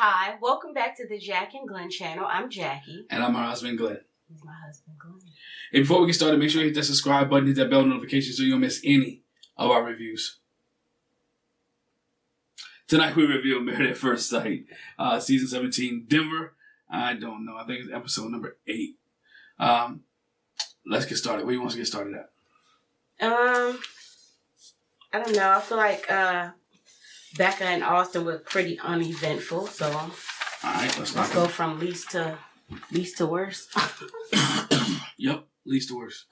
Hi, welcome back to the Jack and Glenn channel. I'm Jackie. And I'm her husband, Glenn. He's my husband, Glenn. And before we get started, make sure you hit that subscribe button, hit that bell notification so you don't miss any of our reviews. Tonight we review Married at First Sight, Season 17, Denver. I don't know. I think it's episode number 8. Let's get started. Where do you want to get started at? I don't know. I feel like Becca and Austin were pretty uneventful, so All right, let's go from least to worst. Yep, least to worst.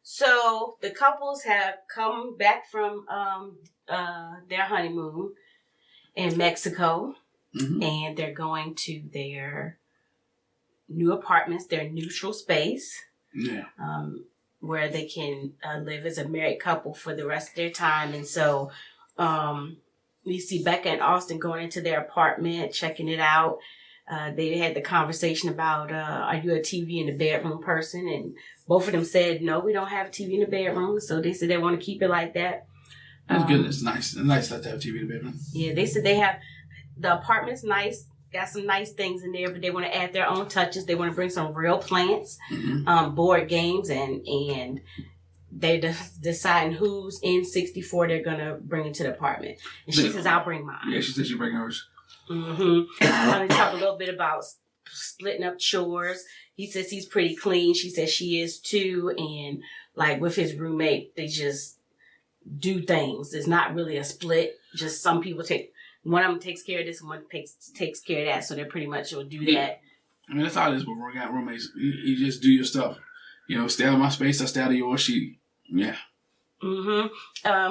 So the couples have come back from their honeymoon in Mexico, and they're going to their new apartments, their neutral space. Yeah. Where they can live as a married couple for the rest of their time. And so we see Becca and Austin going into their apartment, checking it out. They had the conversation about, are you a TV in the bedroom person? And both of them said, no, we don't have a TV in the bedroom. So they said they want to keep it like that. That's good. It's nice. It's nice not to have TV in the bedroom. Yeah, they said they have, the apartment's nice. Got some nice things in there, but they want to add their own touches. They want to bring some real plants, board games, and they're deciding whose N64 they're going to bring into the apartment. And she says, I'll bring mine. Yeah, she says she'll bring hers. I'm going to talk a little bit about splitting up chores. He says he's pretty clean. She says she is too. And like with his roommate, they just do things. It's not really a split. Just some people one of them takes care of this and one takes care of that. So they pretty much will do that. I mean, that's how it is when we got roommates. You just do your stuff. You know, stay out of my space, I stay out of yours. She says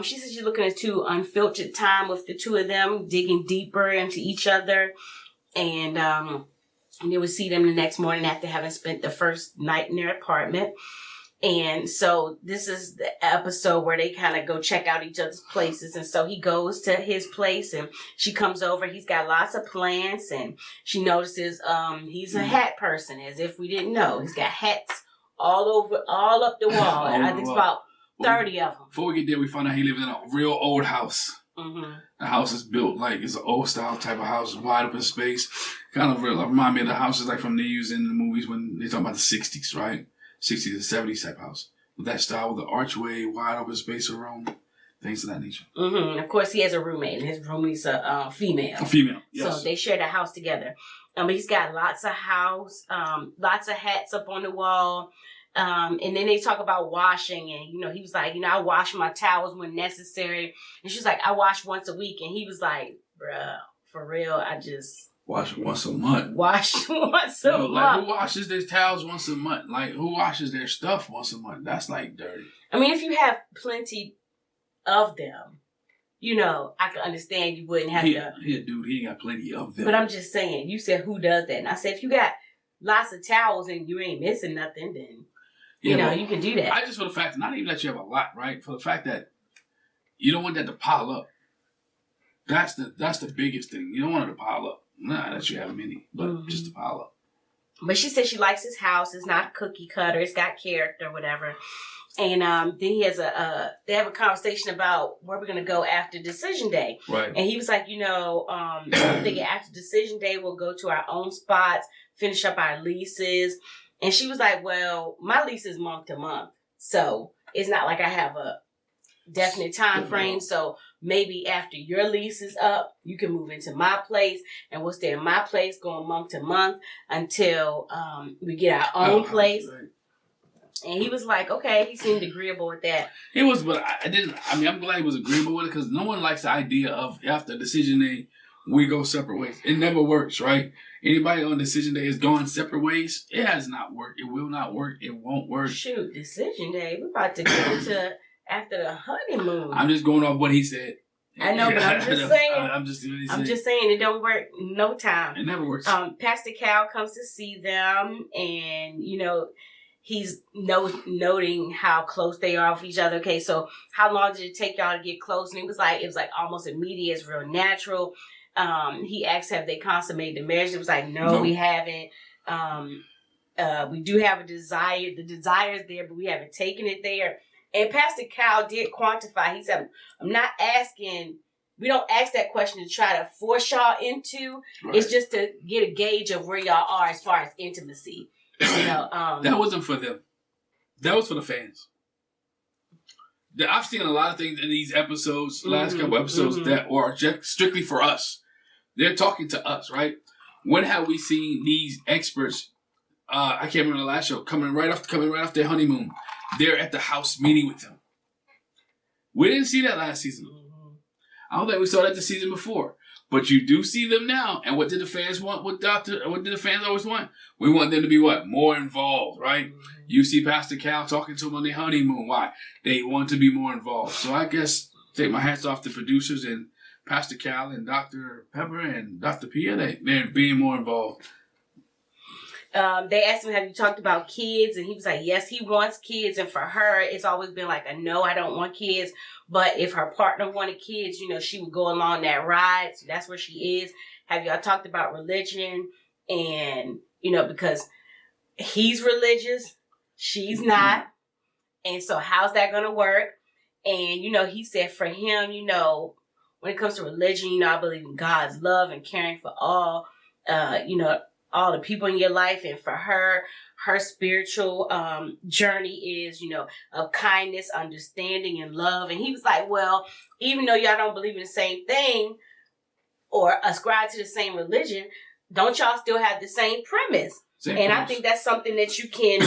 she's looking at unfiltered time with the two of them, digging deeper into each other. And they would see them the next morning after having spent the first night in their apartment. And so this is the episode where they kind of go check out each other's places. And so he goes to his place and she comes over. He's got lots of plants and she notices he's a hat person, as if we didn't know. He's got hats all up the wall. And I think it's about 30 of them. Before we get there, we find out he lives in a real old house. The house is built like it's an old style type of house, wide open space. Kind of remind me of the houses like from they use in the movies when they talk about the 60s, right? 60s and 70s type house. With that style, with the archway, wide open space around, things of that nature. Of course, he has a roommate, and his roommate's a female. A female, yes. So they share the house together. He's got lots of hats up on the wall. And then they talk about washing, and, he was like, I wash my towels when necessary. And she's like, I wash once a week. And he was like, bruh, for real, I just... Wash once a month. Wash once a month. Like, who washes their towels once a month? Like, who washes their stuff once a month? That's, like, dirty. I mean, if you have plenty of them, I can understand you wouldn't have to. Yeah, dude, he ain't got plenty of them. But I'm just saying, you said who does that? And I said, if you got lots of towels and you ain't missing nothing, then, you can do that. I just, for the fact, not even that you have a lot, right? For the fact that you don't want that to pile up. That's the biggest thing. You don't want it to pile up. Not that you have many, but just to pile up. But she said she likes his house. It's not cookie cutter. It's got character, whatever. And then he has they have a conversation about where we're going to go after decision day. Right. And he was like, I'm thinking after decision day, we'll go to our own spots, finish up our leases. And she was like, well, my lease is month to month. So it's not like I have a definite time frame. So maybe after your lease is up, you can move into my place and we'll stay in my place going month to month until we get our own place. Right. And he was like, okay, he seemed agreeable with that. He was, but I'm glad he was agreeable with it because no one likes the idea of after decision day, we go separate ways. It never works, right? Anybody on decision day is going separate ways. It has not worked. It will not work. It won't work. Shoot, decision day. We're about to go to after the honeymoon. I'm just going off what he said. I know, but I'm just saying. I'm just saying it don't work no time. It never works. Pastor Cal comes to see them, and he's noting how close they are with each other. Okay, so how long did it take y'all to get close? And it was like almost immediate. It's real natural. He asked, have they consummated the marriage? It was like, no, we haven't. We do have a desire. The desire is there, but we haven't taken it there. And Pastor Cal did quantify. He said, I'm not asking we don't ask that question to try to force y'all into. Right. It's just to get a gauge of where y'all are as far as intimacy. That wasn't for them. That was for the fans. I've seen a lot of things in these episodes, last couple episodes, that are just strictly for us. They're talking to us, right? When have we seen these experts? I can't remember the last show coming right off their honeymoon. They're at the house meeting with them. We didn't see that last season. I don't think we saw that the season before. But you do see them now. And what did the fans want? What did the fans always want? We want them to be what? More involved, right? You see Pastor Cal talking to them on their honeymoon. Why? They want to be more involved. So I guess take my hats off to producers and Pastor Cal and Dr. Pepper and Dr. Pia. They're being more involved. They asked him, have you talked about kids? And he was like, yes, he wants kids. And for her, it's always been like a no, I don't want kids. But if her partner wanted kids, she would go along that ride. So that's where she is. Have y'all talked about religion? And, because he's religious, she's not. And so how's that going to work? And, he said for him, when it comes to religion, I believe in God's love and caring for all, all the people in your life. And for her spiritual journey is, of kindness, understanding, and love. And he was like, well, even though y'all don't believe in the same thing or ascribe to the same religion, don't y'all still have the same premise? I think that's something that you can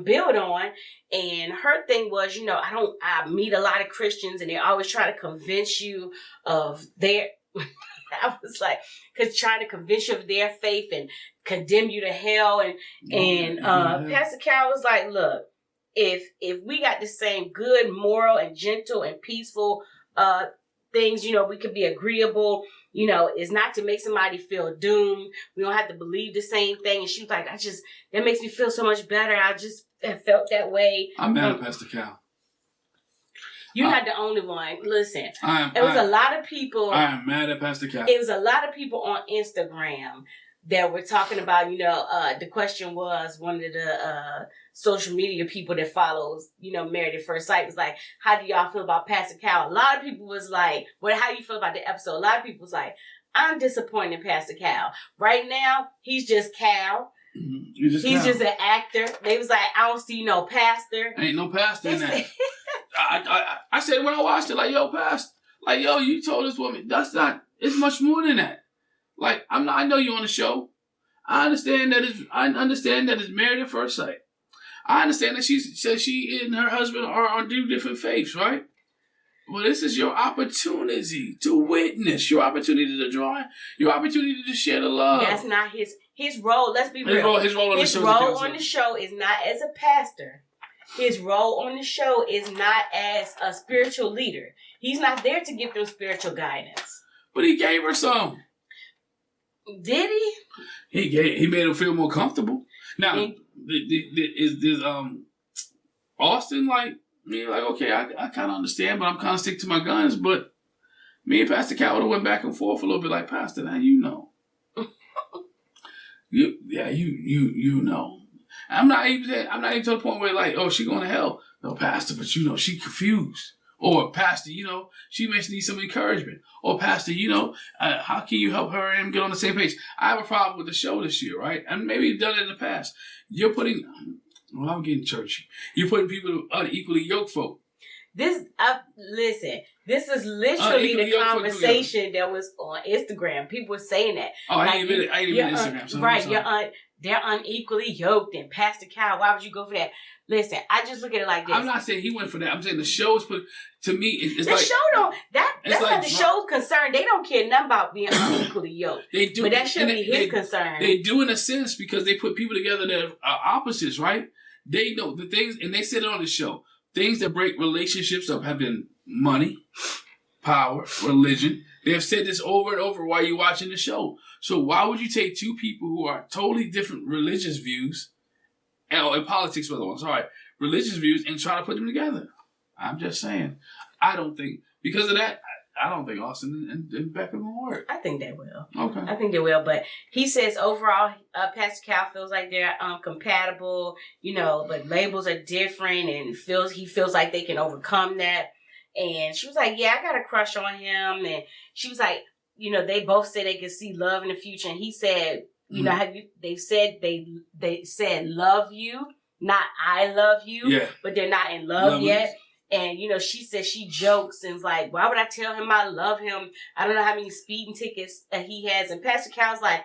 build on. And her thing was, I meet a lot of Christians and they always try to convince you of their... I was like, because trying to convince you of their faith and condemn you to hell. And Pastor Cal was like, look, if we got the same good, moral, and gentle and peaceful things, we could be agreeable. It's not to make somebody feel doomed. We don't have to believe the same thing. And she was like, that makes me feel so much better. I just felt that way. I'm mad at Pastor Cal. You're not the only one. Listen, a lot of people. I am mad at Pastor Cal. It was a lot of people on Instagram that were talking about, the question was, one of the social media people that follows, Married at First Sight was like, how do y'all feel about Pastor Cal? A lot of people was like, well, how you feel about the episode? A lot of people was like, I'm disappointed in Pastor Cal. Right now, he's just Cal. He's just an actor. They was like, I don't see no pastor. Ain't no pastor in that. I said when I watched it, like, yo, pastor, like, yo, you told this woman, it's much more than that. Like, I know you on the show. I understand that it's Married at First Sight. I understand that she and her husband are on two different faiths, right? Well, this is your opportunity to witness, your opportunity to draw, your opportunity to share the love. That's not his role. Let's be real. His role on the show is not as a pastor. His role on the show is not as a spiritual leader. He's not there to give them spiritual guidance. But he gave her some. Did he? He made her feel more comfortable. Now, is Austin like okay, I kind of understand, but I'm kind of stick to my guns. But me and Pastor Cal would have went back and forth a little bit, like, Pastor, now you know. You know. I'm not even to the point where, like, oh, she going to hell. No, Pastor, but she confused. Or, Pastor, she may need some encouragement. Or, Pastor, how can you help her and him get on the same page? I have a problem with the show this year, right? And maybe you've done it in the past. I'm getting churchy. You're putting people unequally yoked folk. This is literally the conversation that was on Instagram. People were saying that. Oh, I ain't even Instagram. So right, they're unequally yoked. And Pastor Cal, why would you go for that? Listen, I just look at it like this. I'm not saying he went for that. I'm saying the show is to me, it's the like... show don't... That's like not the show's concern. They don't care nothing about being unequally yoked. They do. But that shouldn't be his concern. They do in a sense because they put people together that are opposites, right? They know the things, and they said it on the show. Things that break relationships up have been money, power, religion. They have said this over and over while you're watching the show. So why would you take two people who are totally different religious views, and politics for the one, sorry, religious views, and try to put them together? I'm just saying. I don't think, because of that, I don't think Austin and Becca will work. I think they will. Okay. I think they will, but he says overall, Pastor Cal feels like they're compatible, but labels are different, and he feels like they can overcome that. And she was like, yeah, I got a crush on him. And she was like, they both said they could see love in the future. And he said, they said love you, not I love you, but they're not in love yet. And, she said she jokes and is like, why would I tell him I love him? I don't know how many speeding tickets he has. And Pastor Cal's like,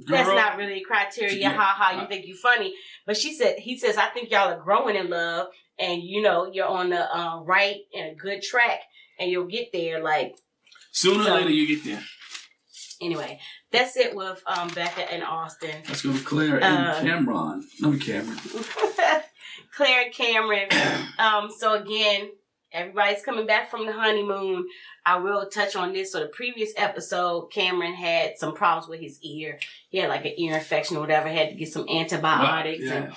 that's not really a criteria. You think you funny. But he says, I think y'all are growing in love and, you're on the right and a good track and you'll get there. Like sooner or later you get there. Anyway, that's it with Becca and Austin. Let's go to Claire and Cameron. No, Cameron. Claire and Cameron. So again, everybody's coming back from the honeymoon. I will touch on this. So the previous episode, Cameron had some problems with his ear. He had like an ear infection or whatever. Had to get some antibiotics and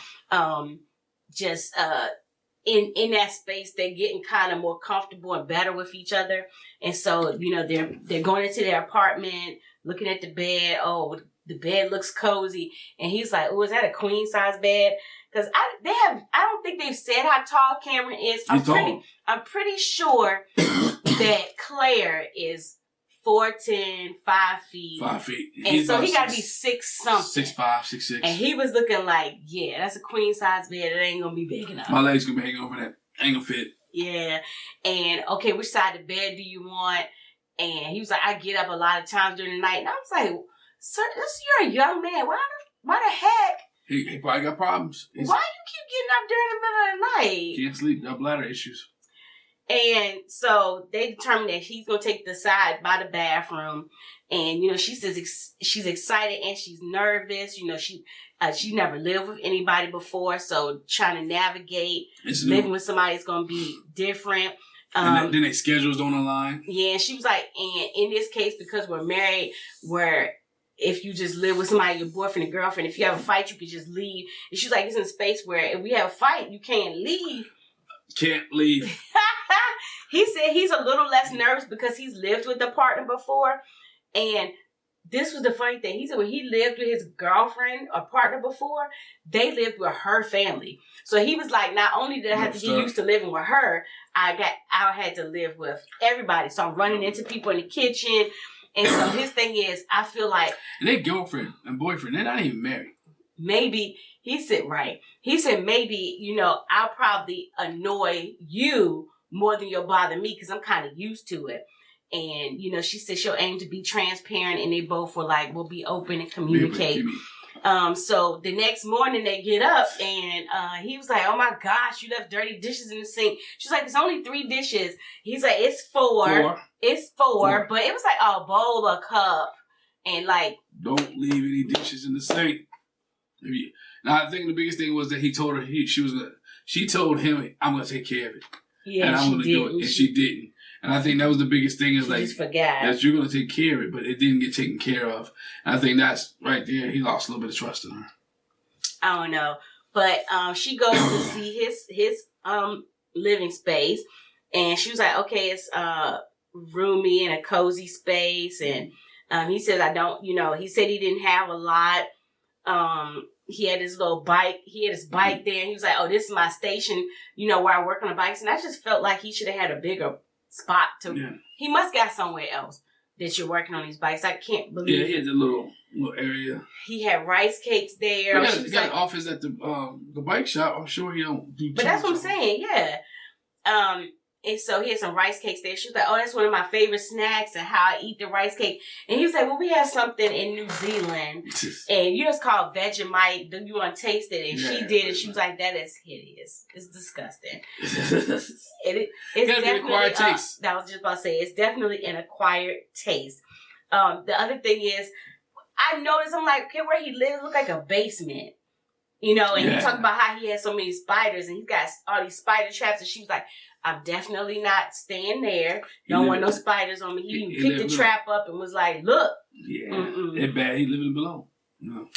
in that space, they're getting kind of more comfortable and better with each other. And so, they're going into their apartment, looking at the bed. Oh, the bed looks cozy. And he's like, oh, is that a queen size bed? Because I don't think they've said how tall Cameron is. I'm pretty sure that Claire is 4'10", 5 feet. 5 feet. And so he got to be 6 something. 6'5", 6'6". And he was looking like, yeah, that's a queen size bed. It ain't going to be big enough. My legs going to be hanging over that. Ain't going to fit. Yeah. And, okay, which side of the bed do you want? And he was like, I get up a lot of times during the night. And I was like, sir, you're a young man. Why the heck? He probably got problems. Why do you keep getting up during the middle of the night? Can't sleep. Got bladder issues. And so they determined that he's going to take the side by the bathroom. And, she says she's excited and she's nervous. She never lived with anybody before. So trying to navigate living with somebody is going to be different. And then their schedules don't align. Yeah. And she was like, and in this case, because we're married, if you just live with somebody, your boyfriend and girlfriend, if you have a fight, you could just leave. And she's like, it's in a space where if we have a fight, you can't leave. Can't leave. He said he's a little less nervous because he's lived with a partner before. And this was the funny thing. He said when he lived with his girlfriend or partner before, they lived with her family. So he was like, not only did I have to get used to living with her, I had to live with everybody. So I'm running into people in the kitchen. And so his thing is, I feel like... And they girlfriend and boyfriend, they're not even married. Maybe, he said, right. He said, maybe, I'll probably annoy you more than you'll bother me because I'm kind of used to it. And, she said she'll aim to be transparent and they both were like, we'll be open and communicate. So the next morning they get up and he was like, oh my gosh, you left dirty dishes in the sink. She's like, it's only 3 dishes. He's like, it's 4. It's 4, but it was like a bowl, a cup, and like... Don't leave any dishes in the sink. Now, I think the biggest thing was that he told her, she told him, I'm going to take care of it. Yeah, and I'm going to do it. And she didn't. And I think that was the biggest thing is she like... just forgot. That you're going to take care of it, but it didn't get taken care of. And I think that's right there. He lost a little bit of trust in her. I don't know. But she goes to see his living space. And she was like, okay, it's... roomy and a cozy space, and he said he said he didn't have a lot. He had his little bike. He had his bike there, and he was like, oh, this is my station, where I work on the bikes. And I just felt like he should have had a bigger spot to... Yeah. He must got somewhere else that you're working on these bikes. I can't believe... Yeah, he had the little area. He had rice cakes there. He got an office at the bike shop. I'm sure he don't do... But that's what I'm saying, yeah. And so he had some rice cakes there. She was like, oh, that's one of my favorite snacks and how I eat the rice cake. And he was like, well, we have something in New Zealand. And it's called Vegemite. Do you want to taste it? And she did. And she was like, that is hideous. It's disgusting. It's definitely an acquired taste. I was just about to say, it's definitely an acquired taste. The other thing is, I noticed, I'm like, okay, where he lives look like a basement. And he talked about how he has so many spiders and he's got all these spider traps. And she was like, I'm definitely not staying there. Don't want no spiders on me. He picked the trap up and was like, look. Yeah, they're bad. He living below. No.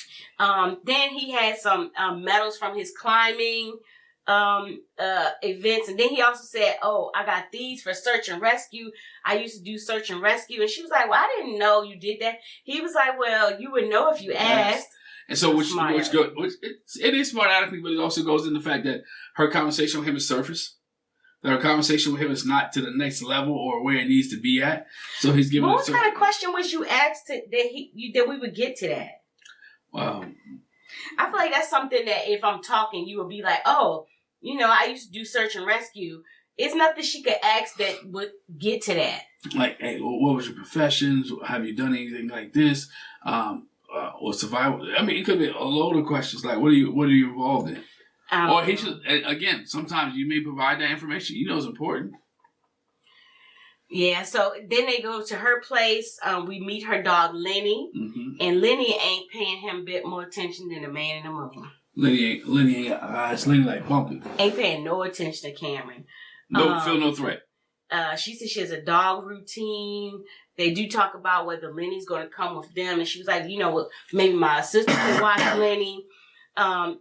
Then he had some medals from his climbing events. And then he also said, oh, I got these for search and rescue. I used to do search and rescue. And she was like, well, I didn't know you did that. He was like, well, you would know if you asked. And so, which it is smart out of me, but it also goes in the fact that her conversation with him is surface. that her conversation with him is not to the next level or where it needs to be at. So he's giving. What kind of question was you asked that we would get to that? I feel like that's something that if I'm talking, you would be like, oh, I used to do search and rescue. It's nothing she could ask that would get to that. Like, hey, what was your professions? Have you done anything like this? Or survival? I mean, it could be a load of questions. Like, what are you involved in? Or he should, again, sometimes you may provide that information. It's important. Yeah, so then they go to her place. We meet her dog, Lenny. Mm-hmm. And Lenny ain't paying him a bit more attention than the man in the movie. Lenny ain't, it's Lenny like bumping. Ain't paying no attention to Cameron. Feel no threat. She said she has a dog routine. They do talk about whether Lenny's going to come with them. And she was like, maybe my assistant can watch Lenny.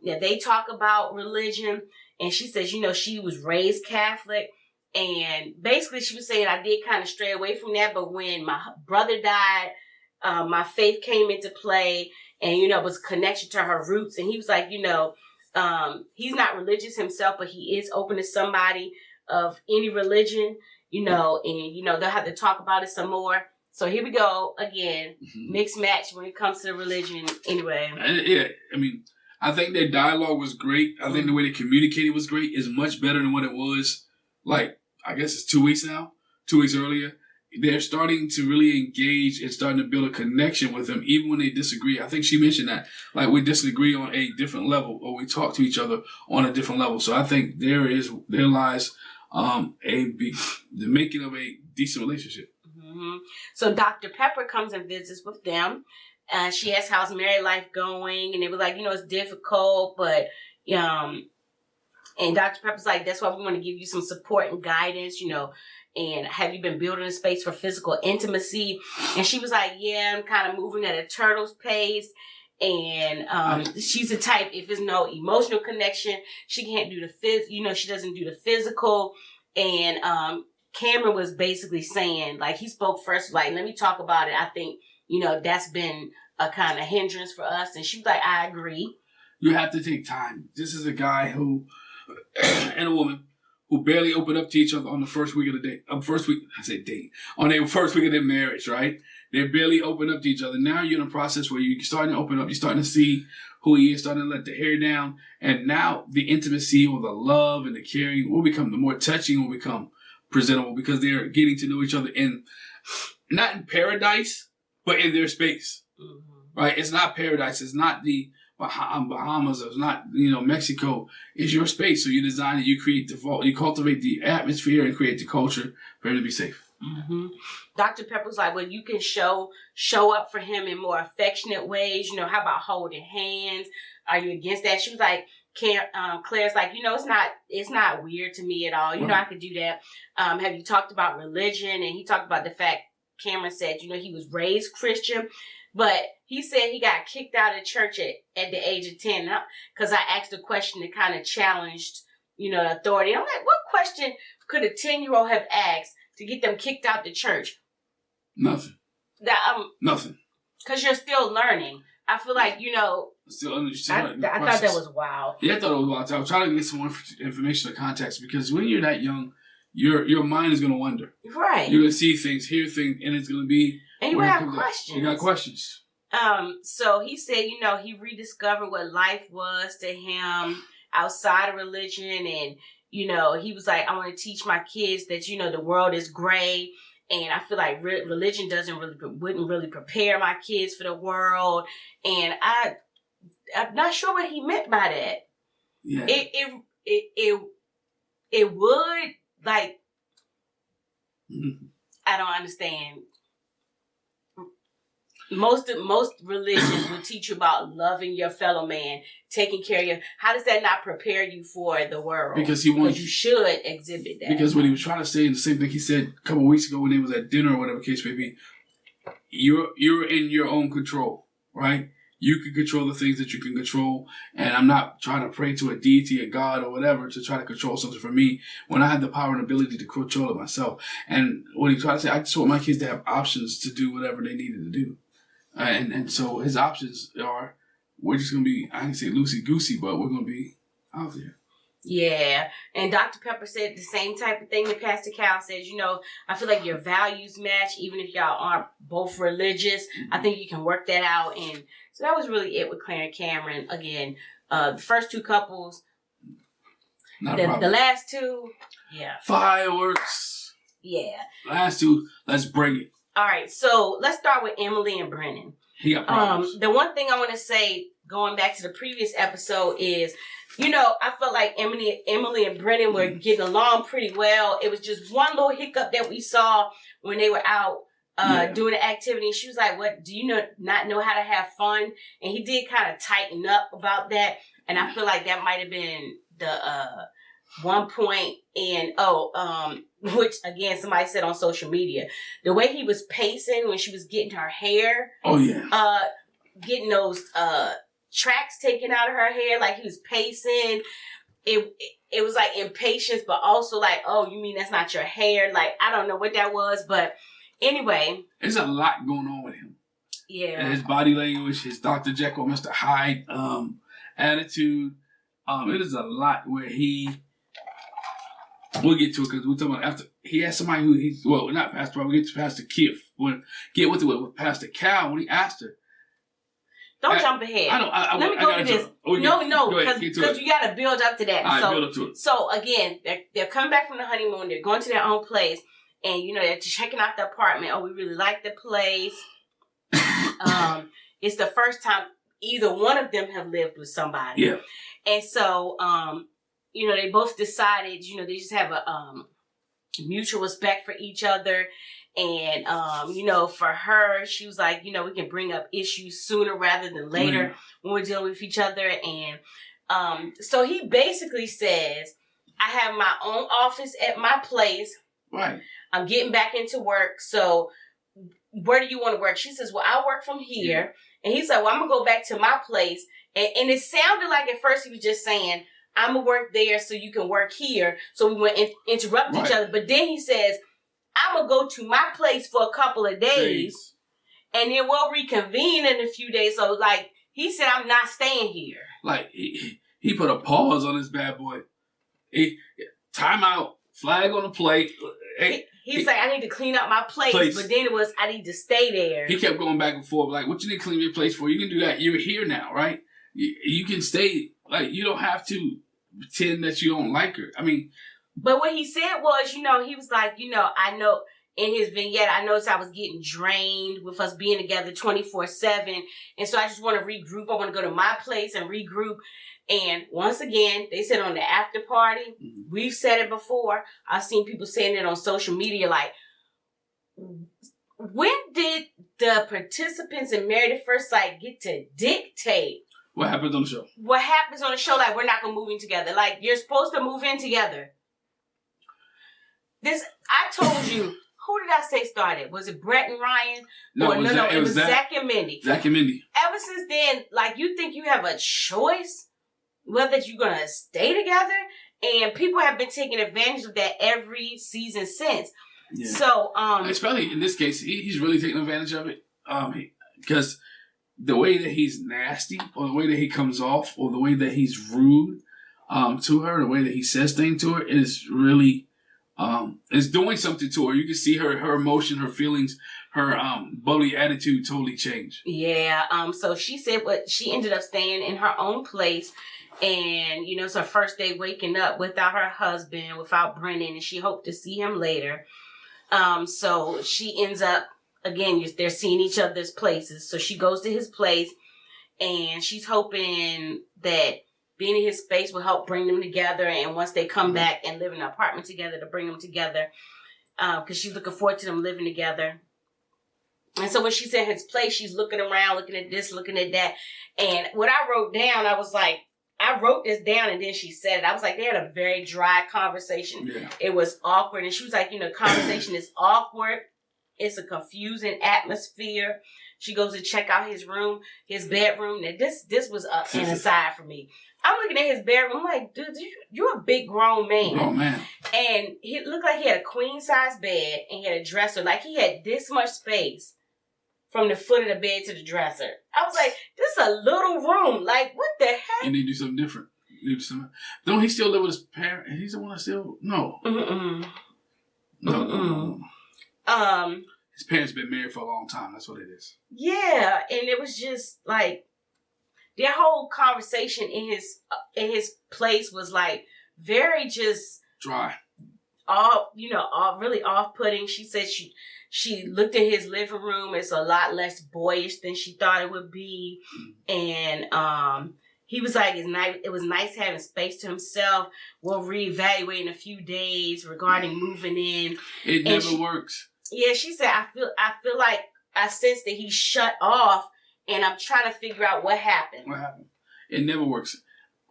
They talk about religion. And she says, she was raised Catholic. And basically she was saying I did kind of stray away from that. But when my brother died, my faith came into play. And, was a connection to her roots. And he was like, he's not religious himself, but he is open to somebody of any religion, and, they'll have to talk about it some more. So here we go again, mixed match when it comes to the religion anyway. Yeah, I mean, I think their dialogue was great. I think the way they communicated was great. It's much better than what it was, like, I guess it's 2 weeks now, 2 weeks earlier. They're starting to really engage and starting to build a connection with them, even when they disagree. I think she mentioned that, like, we disagree on a different level, or we talk to each other on a different level. So I think there lies the making of a decent relationship. Mm-hmm. So Dr. Pepper comes and visits with them. She asks, how's married life going? And they were like, it's difficult, but, and Dr. Pepper's like, that's why we want to give you some support and guidance, and have you been building a space for physical intimacy? And she was like, yeah, I'm kind of moving at a turtle's pace. And she's the type, if there's no emotional connection, she can't do she doesn't do the physical. And Cameron was basically saying, like, he spoke first, like, let me talk about it. I think, that's been a kind of hindrance for us. And she was like, I agree. You have to take time. This is a guy who, and a woman, who barely opened up to each other on the first week of the date. On their first week of their marriage, right? They barely open up to each other. Now you're in a process where you're starting to open up. You're starting to see who he is, starting to let the hair down. And now the intimacy or the love and the caring will become, the more touching will become presentable because they're getting to know each other not in paradise, but in their space, right? It's not paradise. It's not the Bahamas. It's not, Mexico. It's your space. So you design it, you create you cultivate the atmosphere and create the culture for him to be safe. Mm-hmm. Dr. Pepper's like, well, you can show up for him in more affectionate ways. How about holding hands? Are you against that? She was like, Claire's like, it's not weird to me at all. I could do that. Have you talked about religion? And he talked about the fact, Cameron said, he was raised Christian, but he said he got kicked out of church at the age of 10. Because I asked a question that kind of challenged, the authority. I'm like, what question could a 10-year-old have asked to get them kicked out the church? Nothing. Nothing. Because you're still learning. I feel like, Still I thought that was wild. Yeah, I thought it was wild. I was trying to get some more information or context because when you're that young, your mind is going to wander. Right. You're going to see things, hear things, and it's going to be... And you have questions. You got questions. So he said, he rediscovered what life was to him outside of religion. And, he was like, I want to teach my kids that, the world is gray. And I feel like religion wouldn't really prepare my kids for the world. And I'm not sure what he meant by that. Yeah. It would, like, I don't understand. Most religions will teach you about loving your fellow man, taking care of you. How does that not prepare you for the world? Because you should exhibit that. Because what he was trying to say, and the same thing he said a couple of weeks ago when they was at dinner or whatever the case may be, you're in your own control, right? You can control the things that you can control, and I'm not trying to pray to a deity, a god, or whatever to try to control something for me when I have the power and ability to control it myself. And what he tried to say, I just want my kids to have options to do whatever they needed to do. And so his options are, we're just going to be, I can say loosey-goosey, but we're going to be out there. Yeah, and Dr. Pepper said the same type of thing that Pastor Cal says. I feel like your values match, even if y'all aren't both religious. I think you can work that out. And so that was really it with Claire and Cameron. Again, the first two couples, the last two, yeah. Fireworks. Yeah. Last two, let's bring it. All right, so let's start with Emily and Brennan. He got problems. The one thing I want to say, going back to the previous episode, is, I felt like Emily and Brennan were getting along pretty well. It was just one little hiccup that we saw when they were out doing the activity. She was like, "What, do you not know how to have fun?" And he did kind of tighten up about that. And I feel like that might have been the one point in, which again, somebody said on social media, the way he was pacing when she was getting her hair. Oh, yeah. Getting those tracks taken out of her hair, like he was pacing. It was like impatience, but also like, oh, you mean that's not your hair? Like, I don't know what that was, but anyway. There's a lot going on with him. Yeah. And his body language, his Dr. Jekyll, Mr. Hyde attitude. It is a lot where we'll get to it because we're talking about after he had somebody who not Pastor, we get to Pastor Kiff. Get with Pastor Cal when he asked her. Don't jump ahead. Let me go to this. No, because you got to build up to that. All right, build up to it. So again, they're coming back from the honeymoon. They're going to their own place, and they're checking out the apartment. Oh, we really like the place. It's the first time either one of them have lived with somebody. Yeah. And so, they both decided, they just have a mutual respect for each other. And, for her, she was like, we can bring up issues sooner rather than later when we're dealing with each other. And so he basically says, I have my own office at my place. Right. I'm getting back into work. So where do you want to work? She says, well, I work from here. Yeah. And he's like, well, I'm going to go back to my place. And it sounded like at first he was just saying, I'm going to work there so you can work here. So we went interrupt each other. But then he says, I'm going to go to my place for a couple of days. And then we'll reconvene in a few days. So, like, he said, I'm not staying here. Like, he put a pause on this bad boy. Time out, flag on the plate. He's like, I need to clean up my place. But then it was, I need to stay there. He kept going back and forth. Like, what you need to clean your place for? You can do that. You're here now, right? You can stay. Like, you don't have to pretend that you don't like her. I mean. But what he said was, he was like, I know in his vignette, I noticed I was getting drained with us being together 24/7. And so I just want to regroup. I want to go to my place and regroup. And once again, they said on the after party, we've said it before. I've seen people saying it on social media, like, when did the participants in Married at First Sight get to dictate what happens on the show? What happens on the show? Like, we're not going to move in together. Like, you're supposed to move in together. I told you, who did I say started? Was it Brett and Ryan? No, it was Zach and Mindy. Zach and Mindy. Ever since then, like, you think you have a choice whether you're going to stay together? And people have been taking advantage of that every season since. Yeah. So, especially in this case, he's really taking advantage of it. Because the way that he's nasty, or the way that he comes off, or the way that he's rude to her, the way that he says things to her, is really is doing something to her. You can see her emotion, her feelings, her bubbly attitude totally change. Yeah. So she said, she ended up staying in her own place. And, it's her first day waking up without her husband, without Brennan, and she hoped to see him later. So she ends up, again, they're seeing each other's places. So she goes to his place, and she's hoping that being in his space will help bring them together. And once they come back and live in an apartment together, to bring them together, because she's looking forward to them living together. And so when she's in his place, she's looking around, looking at this, looking at that. And what I wrote down, I was like, I wrote this down and then she said it. I was like, they had a very dry conversation. Yeah. It was awkward. And she was like, conversation is awkward. It's a confusing atmosphere. She goes to check out his room, his bedroom. Now, this was an aside for me. I'm looking at his bedroom. I'm like, dude, you're a big grown man. Oh, man. And he looked like he had a queen-size bed and he had a dresser. Like, he had this much space from the foot of the bed to the dresser. I was like, this is a little room. Like, what the heck? You need to do something different. Don't he still live with his parents? He's the one that still no. No. His parents been married for a long time. That's what it is. Yeah, and it was just like their whole conversation in his place was like very just dry. All really off-putting. She said she looked at his living room. It's a lot less boyish than she thought it would be, and he was like, it was nice having space to himself. We'll reevaluate in a few days regarding moving in. It never works. Yeah, she said, I feel like I sense that he shut off, and I'm trying to figure out what happened. What happened? It never works.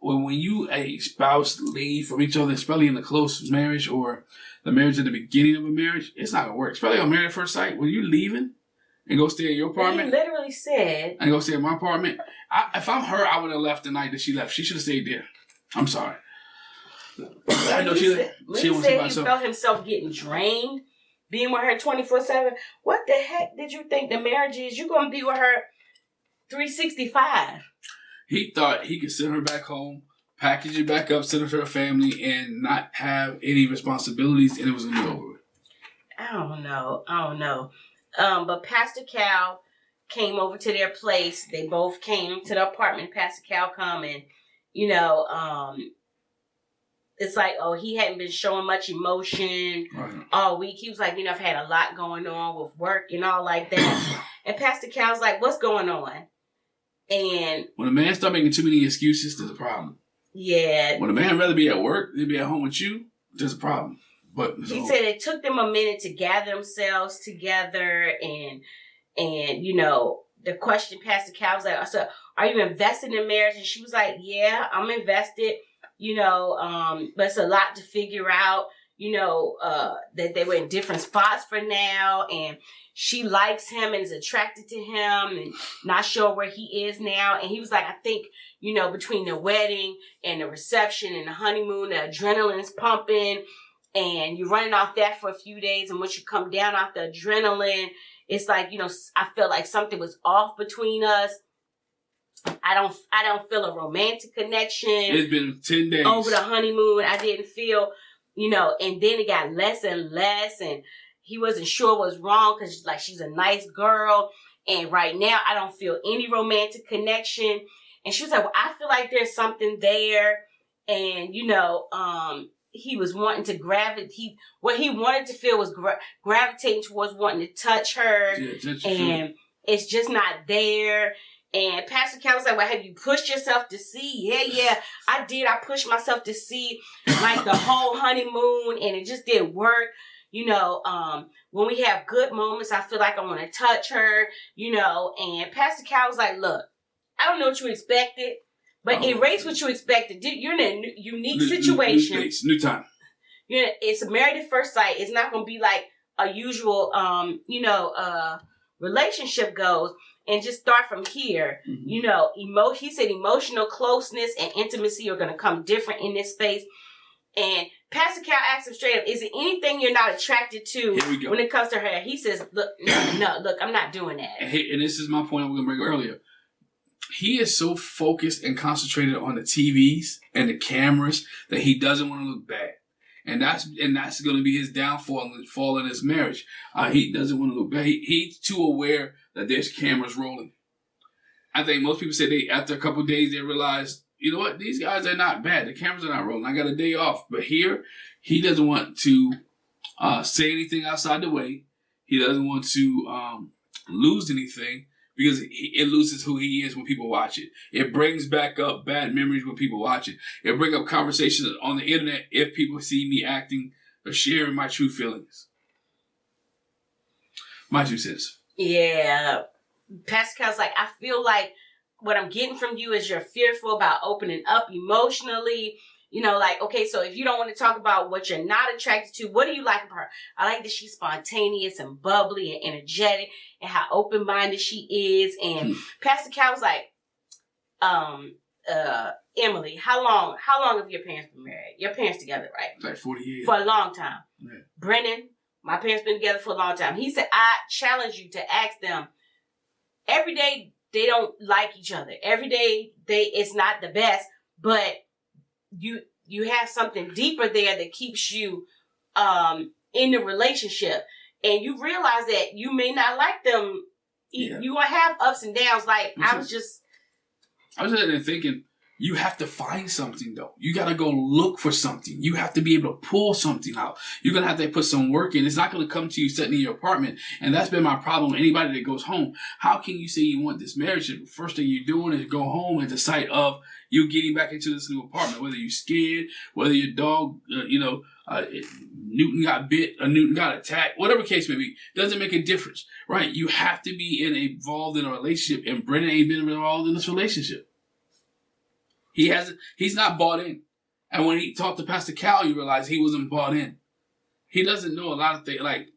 When you a spouse leave from each other, especially in a close marriage or the marriage at the beginning of a marriage, it's not gonna work. Especially on Married at First Sight, when you leaving and go stay in your apartment. He literally said, and go stay in my apartment. If I'm her, I would have left the night that she left. She should have stayed there. I'm sorry. I know he said he felt himself getting drained, being with her 24/7. What the heck did you think the marriage is? You're gonna be with her 365. He thought he could send her back home, package it back up, send her to her family, and not have any responsibilities, and it was gonna be over with. I don't know. But Pastor Cal came over to their place. They both came to the apartment. Pastor Cal come and, it's like, he hadn't been showing much emotion all week. He was like, I've had a lot going on with work and all like that. And Pastor Cal's like, what's going on? And when a man start making too many excuses, there's a problem. Yeah. When a man rather be at work than be at home with you, there's a problem. But he said it took them a minute to gather themselves together, and the question Pastor Cal was like, so are you invested in marriage? And she was like, yeah, I'm invested, but it's a lot to figure out, that they were in different spots for now, and she likes him and is attracted to him and not sure where he is now. And he was like, I think, between the wedding and the reception and the honeymoon, the adrenaline's pumping, and you're running off that for a few days, and once you come down off the adrenaline, it's like, I felt like something was off between us. I don't feel a romantic connection. It's been 10 days. Over the honeymoon, I didn't feel, and then it got less and less, and he wasn't sure what was wrong because she's a nice girl, and right now I don't feel any romantic connection. And she was like, well, I feel like there's something there, and he was wanting to what he wanted to feel was gravitating towards wanting to touch her, and it's just not there. And Pastor Cal was like, well, have you pushed yourself to see? Yeah, I did. I pushed myself to see the whole honeymoon, and it just didn't work. When we have good moments, I feel like I want to touch her, and Pastor Cal was like, look, I don't know what you expected, but erase what you expected. You're in a unique situation. New space, new time. It's a Married at First Sight. It's not going to be like a usual, relationship goes, and just start from here. Mm-hmm. He said emotional closeness and intimacy are going to come different in this space. And Pastor Cal asked him straight up, is it anything you're not attracted to when it comes to her? He says, look, I'm not doing that. And this is my point I was going to bring earlier. He is so focused and concentrated on the TVs and the cameras that he doesn't want to look bad. And that's going to be his downfall and fall in his marriage. He doesn't want to look bad. He's too aware that there's cameras rolling. I think most people say after a couple of days, they realize, you know what? These guys are not bad. The cameras are not rolling. I got a day off. But here, he doesn't want to say anything outside the way. He doesn't want to lose anything because it loses who he is when people watch it. It brings back up bad memories when people watch it. It brings up conversations on the internet if people see me acting or sharing my true feelings. My 2 cents. Yeah. Pastor Cal's like, I feel like what I'm getting from you is you're fearful about opening up emotionally. Okay, so if you don't want to talk about what you're not attracted to, what do you like about her? I like that she's spontaneous and bubbly and energetic and how open-minded she is. And Pastor Cal was like, Emily, how long have your parents been married? Your parents together, right? Like 40 years. For a long time. Yeah. Brennan, my parents been together for a long time. He said, I challenge you to ask them. Every day they don't like each other. Every day it's not the best, but you have something deeper there that keeps you in the relationship, and you realize that you may not like them. Yeah. You gonna have ups and downs. Like I was just sitting there thinking, you have to find something though. You gotta go look for something. You have to be able to pull something out. You're gonna have to put some work in. It's not gonna come to you sitting in your apartment. And that's been my problem. Anybody that goes home, how can you say you want this marriage? The first thing you're doing is go home at the sight of you getting back into this new apartment. Whether you're scared, whether your dog, Newton got bit, or Newton got attacked, whatever case may be, doesn't make a difference, right? You have to be involved in a relationship, and Brennan ain't been involved in this relationship. He's not bought in. And when he talked to Pastor Cal, you realize he wasn't bought in. He doesn't know a lot of things, like,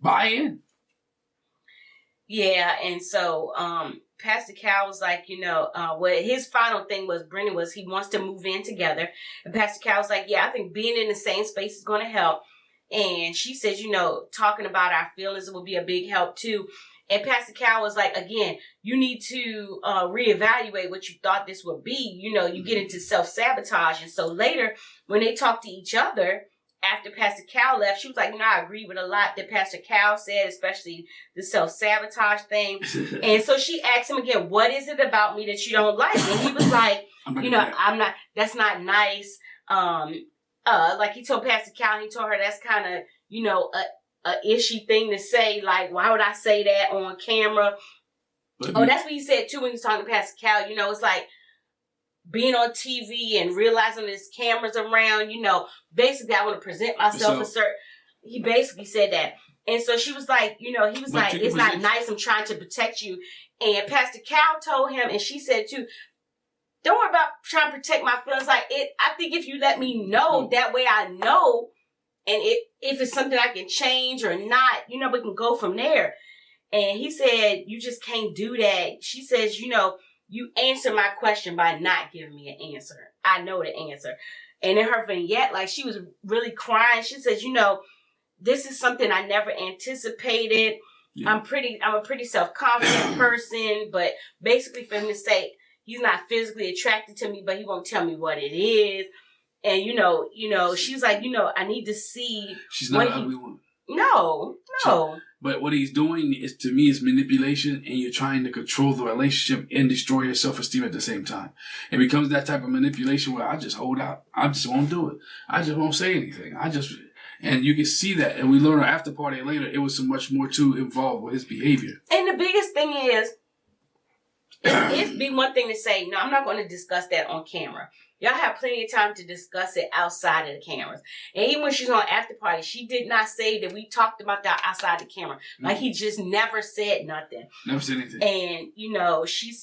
buy in. Yeah, and so Pastor Cal was like, what his final thing was, Brennan, was he wants to move in together. And Pastor Cal was like, yeah, I think being in the same space is going to help. And she says, talking about our feelings will be a big help too. And Pastor Cal was like, again, you need to reevaluate what you thought this would be. You get into self-sabotage. And so later, when they talked to each other, after Pastor Cal left, she was like, I agree with a lot that Pastor Cal said, especially the self-sabotage thing. And so she asked him again, what is it about me that you don't like? And he was like, I'm not, that's not nice. Like he told Pastor Cal, he told her that's kind of, a ishy thing to say. Like, why would I say that on camera? That's what he said too when he was talking to Pastor Cal. It's like, being on TV and realizing there's cameras around, basically I want to present myself a certain. He basically said that. And so she was like, he was like, it's not nice. I'm trying to protect you. And Pastor Cal told him, and she said too, don't worry about trying to protect my feelings. Like I think if you let me know, that way I know. And if it's something I can change or not, we can go from there. And he said, you just can't do that. She says, you answer my question by not giving me an answer. I know the answer. And in her vignette, like she was really crying. She says, this is something I never anticipated. Yeah. I'm a pretty self-confident person, but basically for him to say he's not physically attracted to me, but he won't tell me what it is. And she's like, I need to see. She's not an ugly woman. No. But what he's doing is, to me, is manipulation, and you're trying to control the relationship and destroy your self-esteem at the same time. It becomes that type of manipulation where I just hold out. I just won't do it. I just won't say anything. And you can see that. And we learn our after party later, it was so much more too involved with his behavior. And the biggest thing is, it'd be one thing to say, no, I'm not going to discuss that on camera. Y'all have plenty of time to discuss it outside of the cameras. And even when she's on after party, she did not say that we talked about that outside the camera. Like he just never said nothing. Never said anything. And, she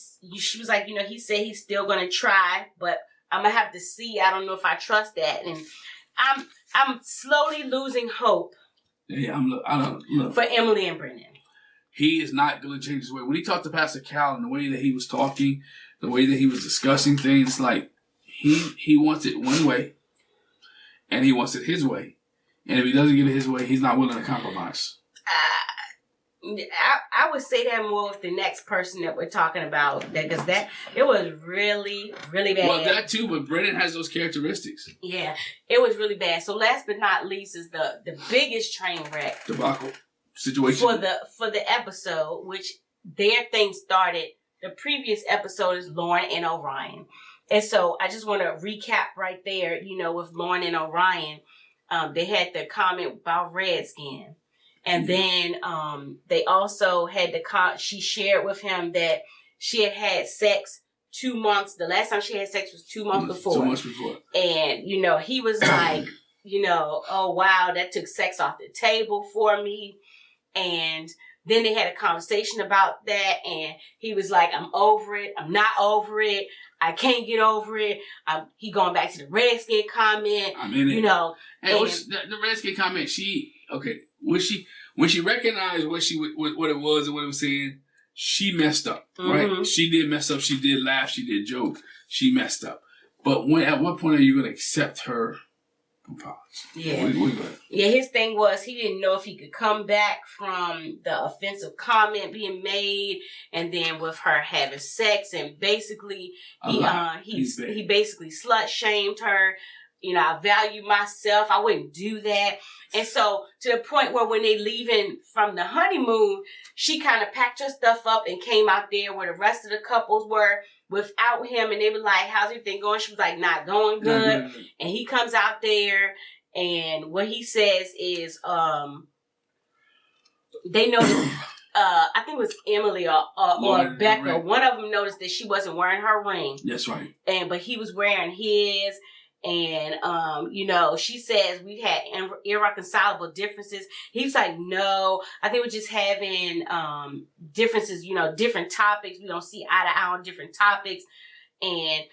was like, he said he's still going to try, but I'm going to have to see. I don't know if I trust that. And I'm slowly losing hope. Yeah, I don't look. For Emily and Brennan. He is not going to change his way. When he talked to Pastor Cal and the way that he was talking, the way that he was discussing things, like, He wants it one way, and he wants it his way. And if he doesn't get it his way, he's not willing to compromise. I would say that more with the next person that we're talking about, because it was really, really bad. Well, that too, but Brennan has those characteristics. Yeah, it was really bad. So last but not least is the biggest train wreck debacle situation for the episode, which their thing started. The previous episode is Lauren and Orion. And so I just want to recap right there, with Lauren and Orion. They had the comment about Redskin. And then they also had she shared with him that she had had sex 2 months. The last time she had sex was 2 months before. 2 months before. And, he was like, oh, wow, that took sex off the table for me. And then they had a conversation about that. And he was like, I'm over it. I'm not over it. I can't get over it. He going back to the Redskin comment. I'm in it. And the Redskin comment, when she recognized what it was and what it was saying, she messed up, right? Mm-hmm. She did mess up. She did laugh. She did joke. She messed up. But at what point are you going to accept her Yeah. We good. Yeah, his thing was he didn't know if he could come back from the offensive comment being made, and then with her having sex, and basically he basically slut shamed her. I value myself. I wouldn't do that. And so to the point where when they leaving from the honeymoon, she kind of packed her stuff up and came out there where the rest of the couples were without him. And they were like, how's everything going? She was like, not going good. And he comes out there, and what he says is, they noticed, I think it was Emily or Becca. Right. One of them noticed that she wasn't wearing her ring. That's right. But he was wearing his. And, she says we've had irreconcilable differences. He's like, no, I think we're just having differences, different topics. We don't see eye to eye on different topics. And,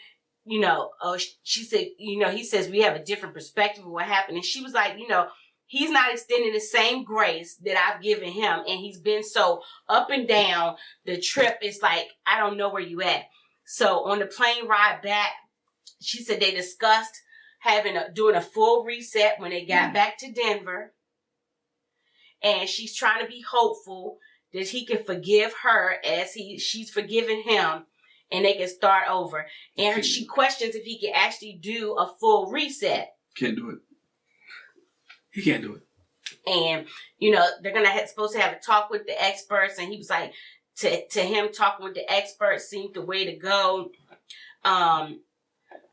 she said, he says we have a different perspective of what happened. And she was like, he's not extending the same grace that I've given him. And he's been so up and down the trip. It's like, I don't know where you at. So on the plane ride back, she said they discussed doing a full reset when they got back to Denver. And she's trying to be hopeful that he can forgive her as she's forgiven him, and they can start over. And she questions if he can actually do a full reset. Can't do it. He can't do it. And, they're supposed to have a talk with the experts. And he was like, to him, talking with the experts seemed the way to go.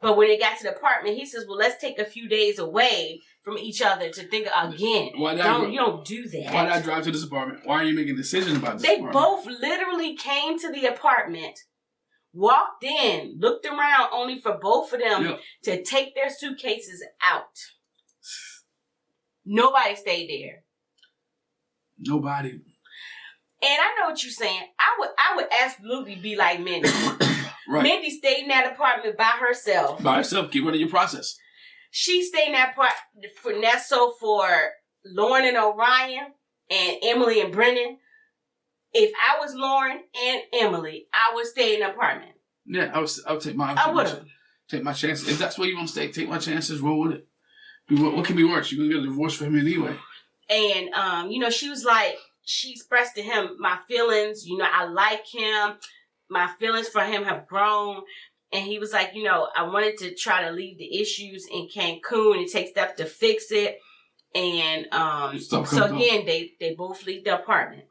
But when they got to the apartment, he says, well, let's take a few days away from each other to think again. You don't do that. Why not drive to this apartment? Why are you making decisions about this apartment? They both literally came to the apartment, walked in, looked around only for both of them to take their suitcases out. Nobody stayed there. Nobody. And I know what you're saying. I would absolutely be like Mindy. Right. Mindy stayed in that apartment by herself. Keep running your process. She stayed in that apartment for Lauren and Orion and Emily and Brennan. If I was Lauren and Emily, I would stay in the apartment. Yeah, I would take my chances. If that's where you want to stay, take my chances, roll with it. What can be worse? You're going to get a divorce for him anyway. And, she was like, she expressed to him my feelings. I like him. My feelings for him have grown. And he was like, I wanted to try to leave the issues in Cancun and take steps to fix it. And so again, they both leave the apartment.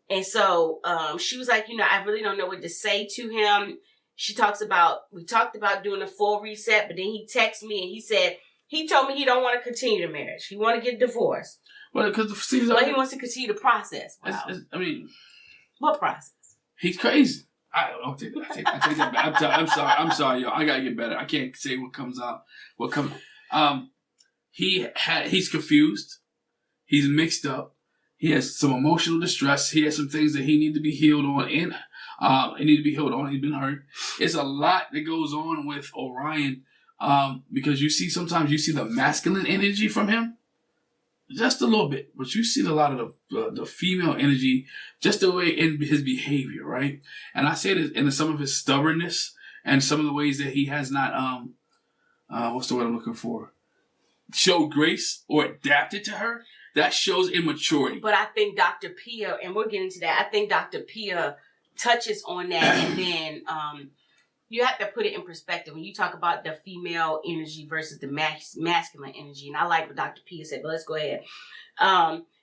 And so she was like, I really don't know what to say to him. We talked about doing a full reset, but then he texted me and he said, he told me he don't want to continue the marriage. He want to get divorced. Well, because he wants to continue the process. Wow. What process? He's crazy. I'll take that back. I'm sorry, y'all. I gotta get better. I can't say what comes out. He's confused. He's mixed up. He has some emotional distress. He has some things that he needs to be healed on. He's been hurt. It's a lot that goes on with Orion. Because sometimes you see the masculine energy from him. Just a little bit, but you see a lot of the female energy, just the way in his behavior, right? And I say this in some of his stubbornness and some of the ways that he has not, what's the word I'm looking for? Showed grace or adapted to her. That shows immaturity. But I think Dr. Pia, and we'll get into that, I think Dr. Pia touches on that, and then you have to put it in perspective when you talk about the female energy versus the masculine energy. And I like what Dr. Pia said, but let's go ahead.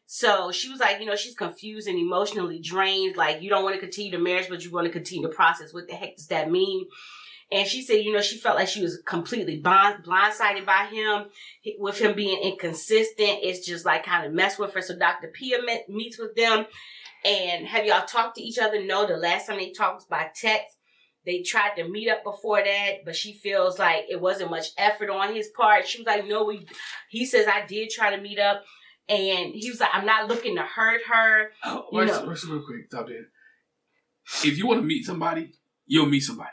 So she was like, she's confused and emotionally drained. Like, you don't want to continue the marriage, but you want to continue the process. What the heck does that mean? And she said, she felt like she was completely blindsided by him. With him being inconsistent, it's just like kind of messed with her. So Dr. Pia meets with them. And have y'all talked to each other? No, the last time they talked was by text. They tried to meet up before that, but she feels like it wasn't much effort on his part. She was like, no, he says, I did try to meet up. And he was like, I'm not looking to hurt her. Real quick, stop there. If you want to meet somebody, you'll meet somebody.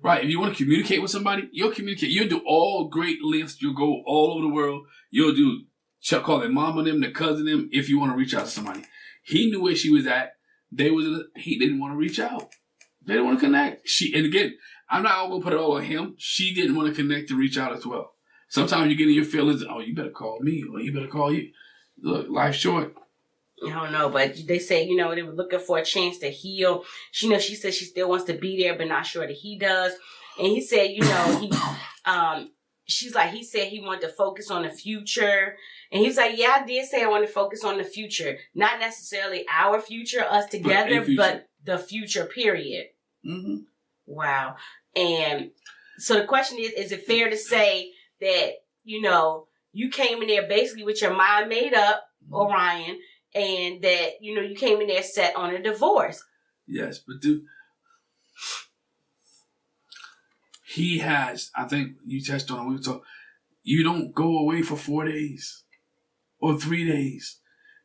Right? If you want to communicate with somebody, you'll communicate. You'll do all great lengths. You'll go all over the world. You'll call their mom on them, their cousin them, if you want to reach out to somebody. He knew where she was at. He didn't want to reach out. They didn't want to connect. And again, I'm not going to put it all on him. She didn't want to connect and reach out as well. Sometimes you get in your feelings, oh, you better call me, or you better call you. Look, life's short. I don't know, but they say, they were looking for a chance to heal. She said she still wants to be there, but not sure that he does. And he said, she's like, he said he wanted to focus on the future. And he's like, yeah, I did say I want to focus on the future. Not necessarily our future, us together, but the future, period. Mm-hmm. Wow. And so the question is it fair to say that, you came in there basically with your mind made up, Orion, and that, you came in there set on a divorce? Yes, but dude, he has, I think you touched on it, we were talking, you don't go away for 4 days or 3 days.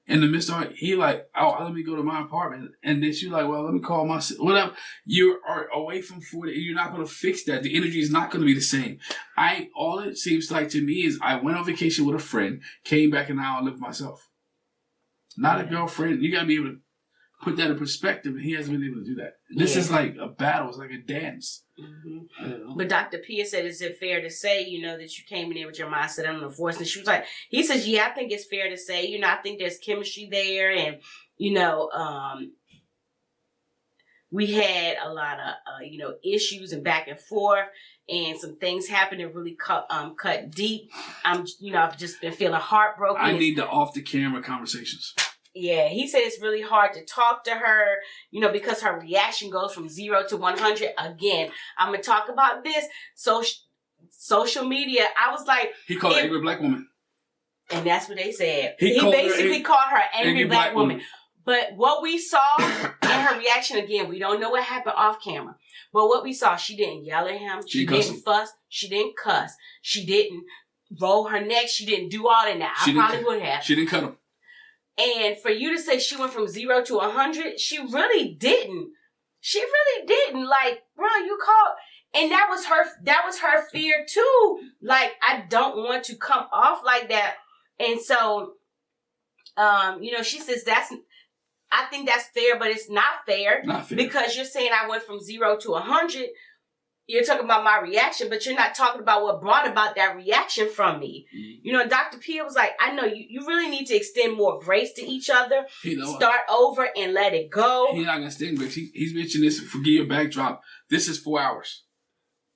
In the midst of it, he like, oh, let me go to my apartment. And then she like, well, let me call my, whatever. You are away from 4 days. You're not going to fix that. The energy is not going to be the same. All it seems like to me is I went on vacation with a friend, came back, and now I live myself. Not a girlfriend. You got to be able to put that in perspective, and he hasn't been able to do that. This is like a battle. It's like a dance. Mm-hmm. But Dr. Pia said, is it fair to say, that you came in there with your mindset on the divorce? And she was like, he says, yeah, I think it's fair to say, I think there's chemistry there. And, we had a lot of, issues and back and forth, and some things happened that really cut deep. I've just been feeling heartbroken. I need the off the camera conversations. Yeah, he said it's really hard to talk to her, because her reaction goes from 0 to 100. Again, I'm going to talk about this. Social media, I was like... He called her angry black woman. And that's what they said. He basically called her angry black woman. But what we saw in her reaction, again, we don't know what happened off camera. But what we saw, she didn't yell at him. She didn't fuss. She didn't cuss. She didn't roll her neck. She didn't do all that. I probably would have. She didn't cut him. And for you to say she went from 0 to 100, she really didn't. She really didn't. Like, bro, you called, and that was her fear too. Like, I don't want to come off like that. And so, she says I think that's fair, but it's not fair. Not fair. Because you're saying I went from 0 to 100. You're talking about my reaction, but you're not talking about what brought about that reaction from me. Mm-hmm. Dr. Pia was like, I know you really need to extend more grace to each other. Start over and let it go. He's not going to extend grace. He's mentioned this, forgive your backdrop. This is 4 hours.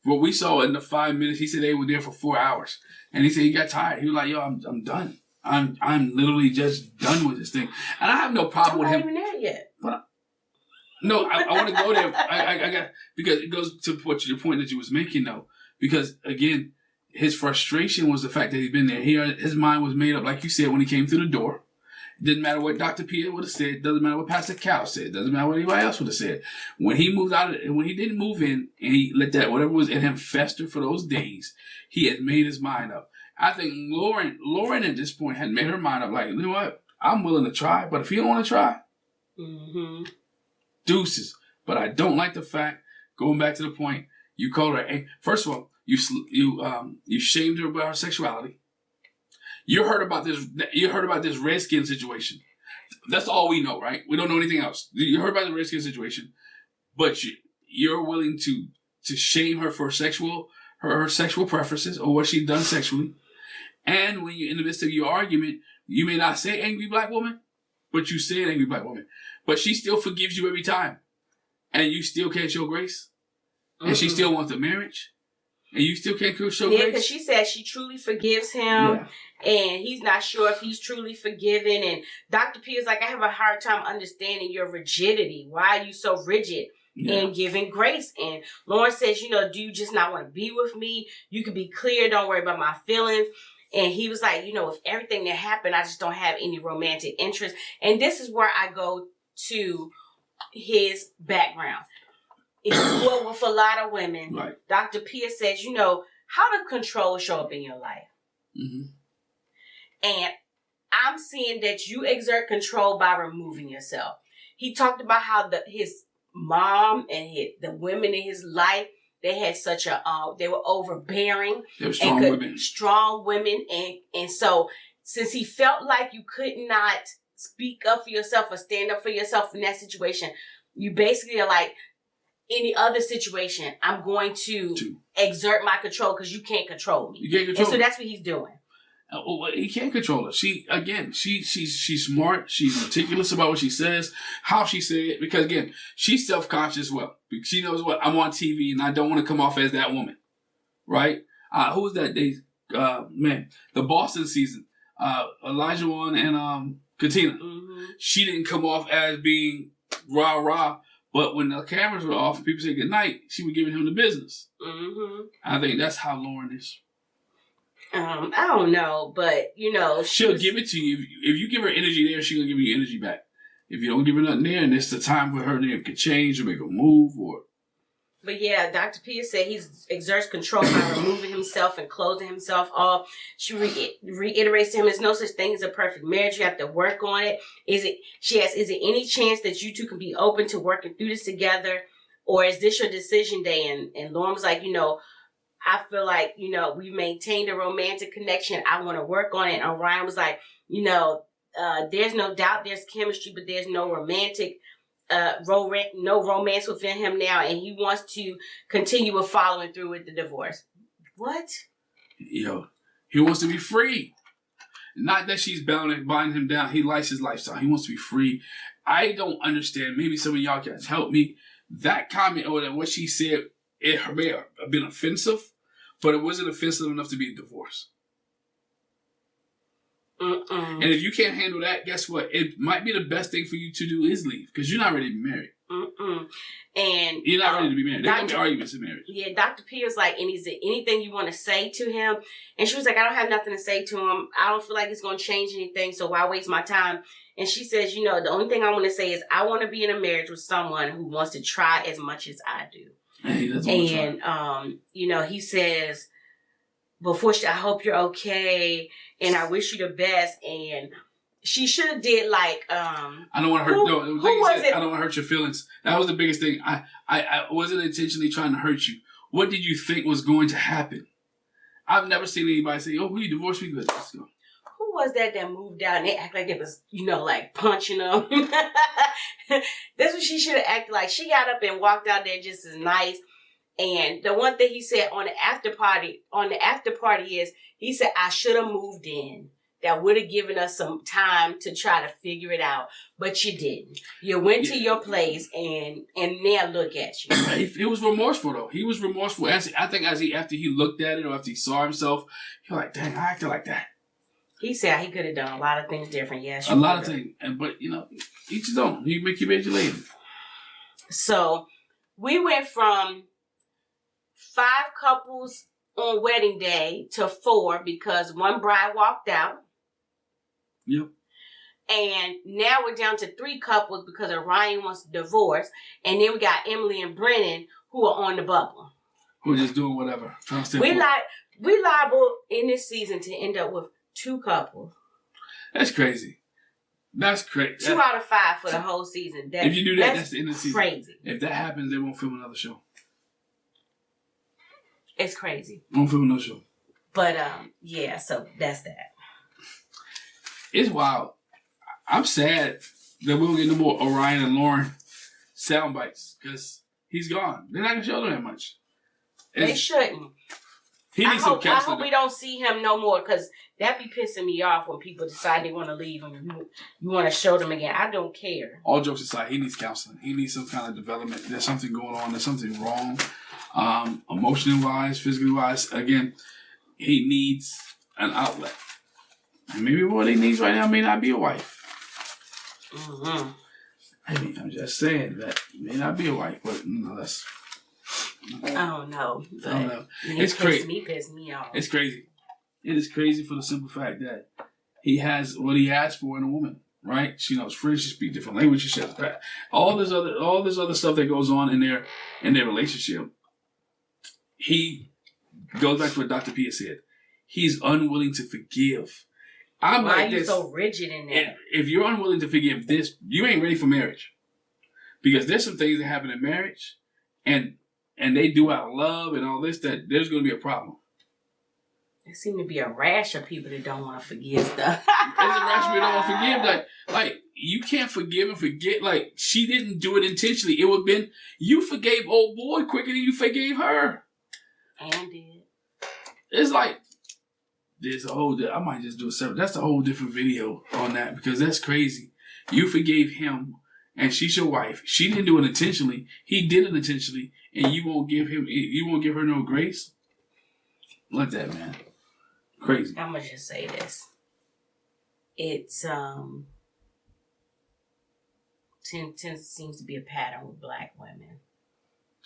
What we saw in the 5 minutes, he said they were there for 4 hours. And he said he got tired. He was like, yo, I'm done. I'm literally just done with this thing. And I have no problem with him. I'm not even there yet. But no, I want to go there. I got, because it goes to your point that you was making though. Because again, his frustration was the fact that he'd been there. His mind was made up, like you said, when he came through the door. It didn't matter what Dr. Pia would have said. It doesn't matter what Pastor Cal said. It doesn't matter what anybody else would have said. When he moved out, when he didn't move in, and he let that whatever was in him fester for those days, he had made his mind up. I think Lauren at this point had made her mind up. Like, you know what? I'm willing to try, but if you don't want to try, deuces. But I don't like the fact, going back to the point, you called her. First of all, you shamed her about her sexuality. You heard about this Redskin situation. That's all we know, right? We don't know anything else. You heard about the Redskin situation, but you're willing to shame her for her sexual preferences or what she's done sexually. And when you're in the midst of your argument, you may not say angry black woman, but you say an angry black woman. But she still forgives you every time. And you still can't show grace. And she still wants a marriage. And you still can't show grace. Yeah, because she said she truly forgives him. Yeah. And he's not sure if he's truly forgiven. And Dr. P is like, I have a hard time understanding your rigidity. Why are you so rigid in giving grace? And Lauren says, do you just not want to be with me? You can be clear. Don't worry about my feelings. And he was like, with everything that happened, I just don't have any romantic interest. And this is where I go to his background. Well, with a lot of women, right. Dr. Pia says, how does control show up in your life? Mm-hmm. And I'm seeing that you exert control by removing yourself. He talked about how his mom and the women in his life, they had such they were overbearing. They were strong women. Strong women. And so since he felt like you could not speak up for yourself or stand up for yourself in that situation, you basically are like, any other situation, I'm going to exert my control because you can't control me. You can't control and so that's what he's doing. Well, he can't control her. She's smart. She's meticulous about what she says, how she said it. Because again, she's self-conscious. Well, she knows what I'm on TV, and I don't want to come off as that woman, right? Who was that? The Boston season, Elijah Wan and Katina. Mm-hmm. She didn't come off as being rah, but when the cameras were off and people said goodnight, she was giving him the business. Mm-hmm. I think that's how Lauren is. I don't know, but she'll give it to you. If you give her energy there, she's gonna give you energy back. If you don't give her nothing there, and it's the time where her name could change or make a move, or. But yeah, Dr. Pierce said he exerts control by removing himself and closing himself off. She reiterates to him, "There's no such thing as a perfect marriage. You have to work on it." She asks, "Is there any chance that you two can be open to working through this together, or is this your decision day?" And Lauren was like, I feel like, we maintained a romantic connection. I want to work on it. And Orion was like, there's no doubt there's chemistry, but there's no romantic, no romance within him now. And he wants to continue with following through with the divorce. What? He wants to be free. Not that she's binding him down. He likes his lifestyle. He wants to be free. I don't understand. Maybe some of y'all guys help me. That comment or what she said, it may have been offensive, but it wasn't offensive enough to be a divorce. And if you can't handle that, guess what? It might be the best thing for you to do is leave because you're not ready to be married. And you're not ready to be married. There's going to be arguments in marriage. Yeah, Dr. P was like, "And is there anything you want to say to him?" And she was like, "I don't have nothing to say to him. I don't feel like it's going to change anything, so why waste my time?" And she says, the only thing I want to say is I want to be in a marriage with someone who wants to try as much as I do. And, he says, I hope you're okay, and I wish you the best. And she should have did like, I don't want to hurt. Who was it? I don't want to hurt your feelings. That was the biggest thing. I wasn't intentionally trying to hurt you. What did you think was going to happen? I've never seen anybody say, "Oh, will you divorce me?" Good, let's go. Who was that moved out and they act like it was, like punching them? That's what she should have acted like. She got up and walked out there just as nice. And the one thing he said on the after party is, he said, "I should have moved in. That would have given us some time to try to figure it out. But you didn't. You went to your place and now look at you." It was remorseful though. He was remorseful. I think after he looked at it or after he saw himself, he was like, "Dang, I acted like that." He said he could have done a lot of things different. Yes, a lot of things. But each his own. You make your bed, you lay. So we went from 5 couples on wedding day to 4 because one bride walked out. Yep. And now we're down to 3 couples because Orion wants to divorce. And then we got Emily and Brennan who are on the bubble. Who are just doing whatever. We liable in this season to end up with 2 couples. That's crazy. That's crazy. 2 out of 5 for the whole season. If you do that, that's the end of the season. Crazy. If that happens, they won't film another show. It's crazy. Won't film another show. But yeah, so that's that. It's wild. I'm sad that we don't get no more Orion and Lauren sound bites because he's gone. They're not gonna show them that much. They shouldn't. I hope we don't see him no more because that be pissing me off when people decide they want to leave and you want to show them again. I don't care. All jokes aside, he needs counseling. He needs some kind of development. There's something going on. There's something wrong. Emotionally wise, physically wise. Again, he needs an outlet. And maybe what he needs right now may not be a wife. Mm-hmm. I mean, I'm just saying that it may not be a wife, but that's... I don't know. But I don't know. It's crazy. Piss me off. It's crazy. It is crazy for the simple fact that he has what he asked for in a woman, right? She knows French, she speaks different languages, she says all this other stuff that goes on in their relationship. He goes back to what Dr. P said. He's unwilling to forgive. Why are you so rigid in that? If you're unwilling to forgive this, you ain't ready for marriage. Because there's some things that happen in marriage and they do out of love and all this, that there's going to be a problem. There seems to be a rash of people that don't want to forgive stuff. There's a rash of people that don't want to forgive. Like you can't forgive and forget. Like, she didn't do it intentionally. It would have been, you forgave old boy quicker than you forgave her. And did. It's like, there's a whole, I might just do a separate, that's a whole different video on that, because that's crazy. You forgave him, and she's your wife. She didn't do it intentionally. He did it intentionally, and you won't give her no grace? Like that, man. Crazy. I'm gonna just say this. It's seems to be a pattern with black women.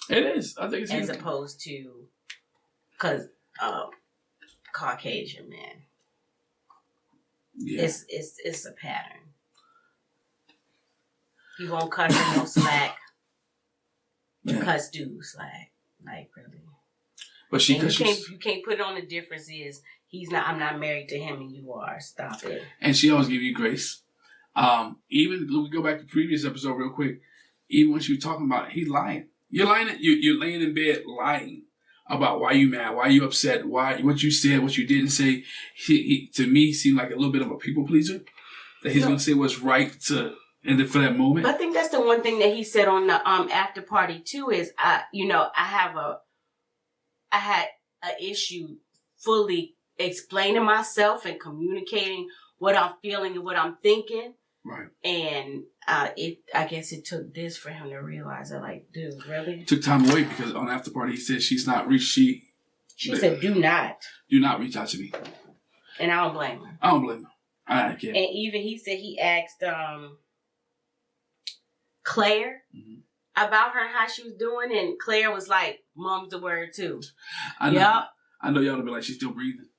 It is. I think it's as opposed to Caucasian men. Yeah. It's a pattern. He won't cut her no slack. Yeah. Cuts dudes slack. Like, really. But you can't put it on. The difference is I'm not married to him and you are. Stop it. And she always give you grace. Even we go back to the previous episode real quick. Even when she was talking about he's lying. You're lying. You're laying in bed lying about why you mad, why you upset, what you said, what you didn't say. He to me seemed like a little bit of a people pleaser. That he's gonna say what's right for that moment. I think that's the one thing that he said on the after party too is I had an issue fully explaining myself and communicating what I'm feeling and what I'm thinking. Right. And I guess it took this for him to realize that, like, dude, really? It took time away because on after party he said she's not reached. She said, do not reach out to me. And I don't blame her. I don't blame her. I can't. And even he said he asked Claire about her, how she was doing, and Claire was like, "Mom's the word too." I know. Yep. I know y'all will be like, she's still breathing.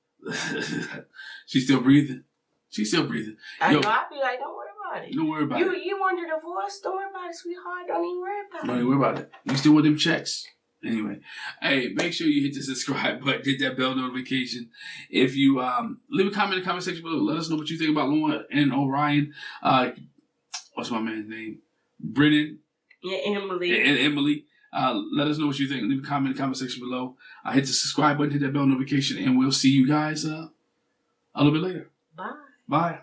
She's still breathing. She's still breathing. I know. I'd be like, don't worry about it. Don't worry about it. You want a divorce? Don't worry about it, sweetheart. Don't even worry about it. Don't even worry about it. You still want them checks. Anyway, hey, make sure you hit the subscribe button, hit that bell notification. If you leave a comment in the comment section below, let us know what you think about Lauren and Orion. What's my man's name? Brennan. Yeah, Emily. And Emily. Let us know what you think. Leave a comment in the comment section below. Hit the subscribe button, hit that bell notification, and we'll see you guys a little bit later. Bye. Bye.